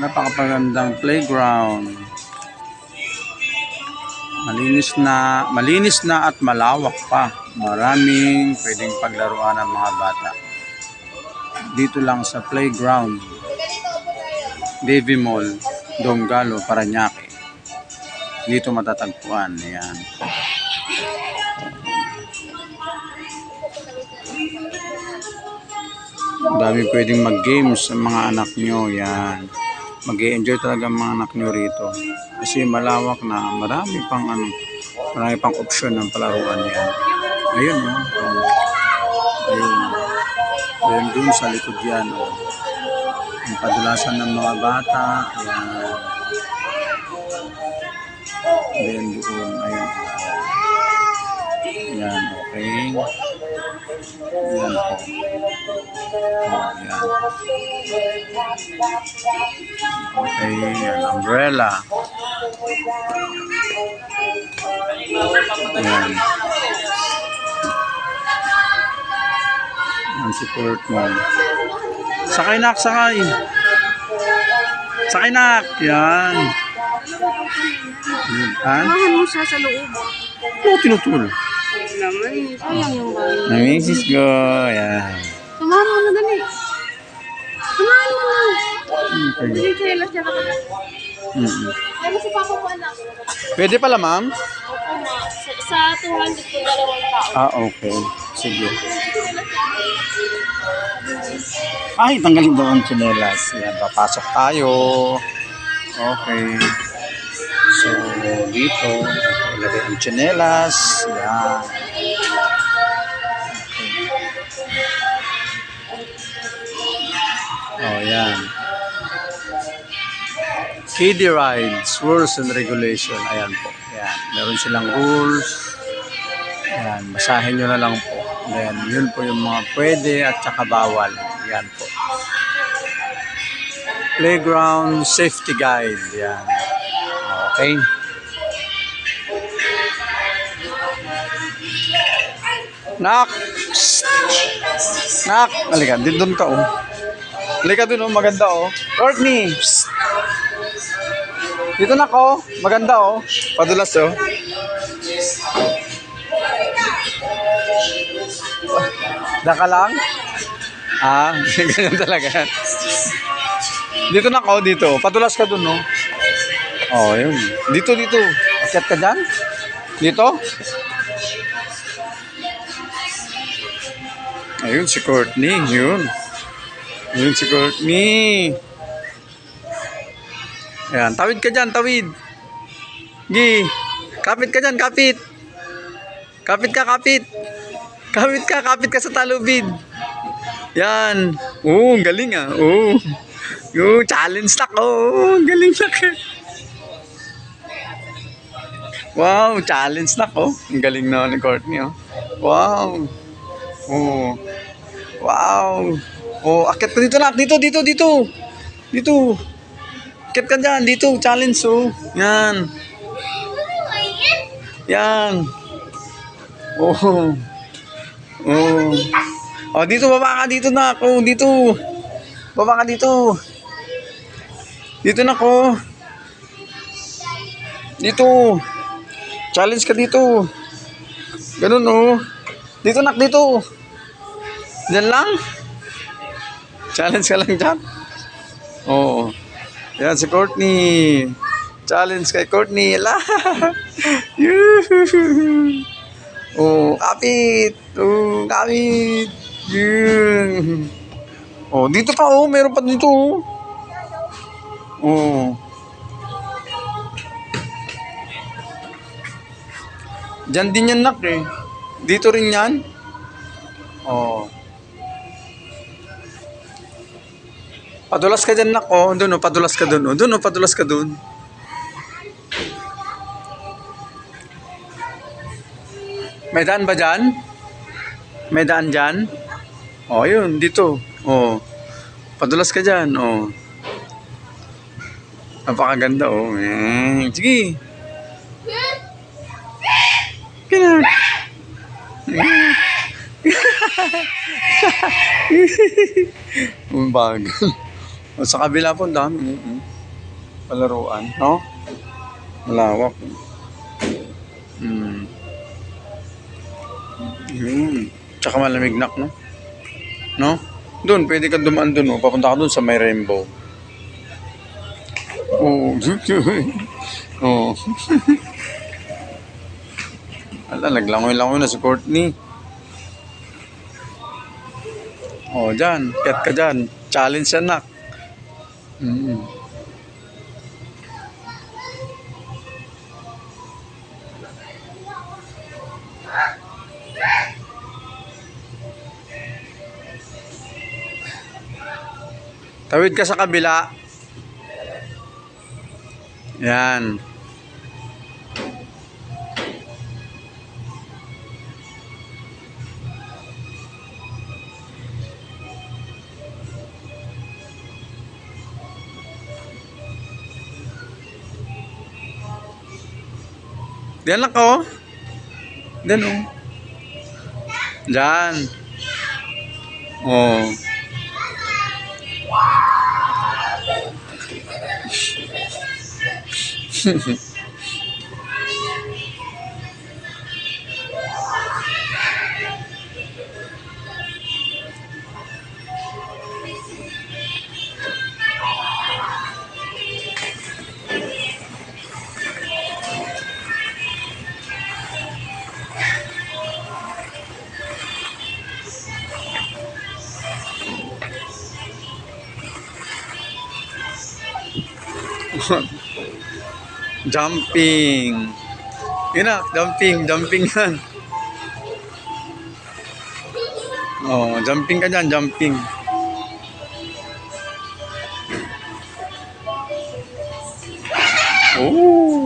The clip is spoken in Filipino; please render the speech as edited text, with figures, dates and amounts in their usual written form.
Napakagandang playground. Malinis na at malawak pa. Maraming pwedeng paglaruan ng mga bata. Dito lang sa playground. Davie Mall, Donggalo, Parañaque. Dito matatagpuan. Ayan. Dami pwedeng mag-games sa mga anak nyo. Yan. Mag-i-enjoy talaga ang mga anak nyo rito. Kasi malawak na. Marami pang option ng palaruan yan. Ayun, oh. Ayun. Ayun dun sa likod yan, oh. Ang padulasan ng mga bata. Yan. Ayun doon. Ayun. Yan, okay. Yan po. Oh, yan. Okay, yan. Umbrella. Yan. Ang support mo. Sakay nak, sakay. Sakay nak. Yan. Samahan mo siya sa loob. Ano tinutul? Naman, sayang yung bahay. Namisis ko. Yan. Samahan mo na dali. Samahan mo na. Okay. Dali kayo lang siya kapag. Dali si Papa po anak. Pwede pala, ma'am? Opo ma. Sa 200 po 2 tao. Ah, okay. Sige. Ay, tanggalin daw ang tsinelas. Yan, papasok tayo. Okay. So, dito, ilagay ang tsinelas. Yan. Okay. Oh, yan. Kiddie rides, rules and regulation. Ayan po. Ayan. Meron silang rules. Ayan. Basahin nyo na lang po. Ayan. Yun po yung mga pwede at saka bawal. Ayan po. Playground safety guide. Ayan. Okay. Nak! Psst! Nak! Halika. Doon ka, oh. Halika doon, oh. Maganda, oh. Courtney! Psst! Dito na ko, maganda oh. Padulas oh. Daka lang? Ah, ganyan talaga. Dito na ko, dito. Padulas ka dun oh. Oh, yun. Dito. Akyat ka dyan? Dito? Ayun si Courtney, yun. Ayun si Courtney. Ayan, tawid ka dyan, tawid. Gi, kapit ka dyan, kapit. Kapit ka. Kapit ka sa talubid. Yan. Oh, ang galing ah. Oh. Yung challenge na ko. Oh, ang galing na ka. Wow, challenge na ko. Ang galing na ni Courtney oh. Wow. Oh. Wow. Oh, akit ka dito na. Dito. Akit ka dyan, dito, challenge oh. Yan. Yan. Oh. Oh. Oh, dito, baba ka dito na ako. Dito. Baba ka dito. Dito na ako. Dito. Challenge ka dito. Ganun oh. Dito nak, dito. Diyan lang. Challenge ka lang dyan. Oh. Yan si Courtney. Challenge kay Courtney. Oh, kapit. Oh, kapit. Yun. Oh, dito pa oh. Meron pa dito oh. Oh. Diyan din yan nak eh. Dito rin yan. Oh. Padulas ka dyan, nak. Oh, doon, oh, padulas ka doon. Oh, doon, oh, padulas ka doon. May daan ba dyan? May daan dyan? Oh, yun, dito. Oh, padulas ka dyan. Oh. Napakaganda, oh. Sige. Kaya. Bago. O, sa kabila po, ang dami. Palaruan, no? Malawak. Mm. Tsaka malamig na, no? No? Doon, pwede ka dumaan doon, oh. Papunta ka doon sa may rainbow. Oo. Oo. Ala, naglangoy-langoy na si Courtney. Oh, dyan. Kat ka dyan. Challenge yan, nak. Tawid ka sa kabila. Yan. Diyan lang ka, oh. Diyan, oh. Diyan. Oh. Jumping. Yun na, jumping yan. Oh, jumping ka dyan, jumping. Oh.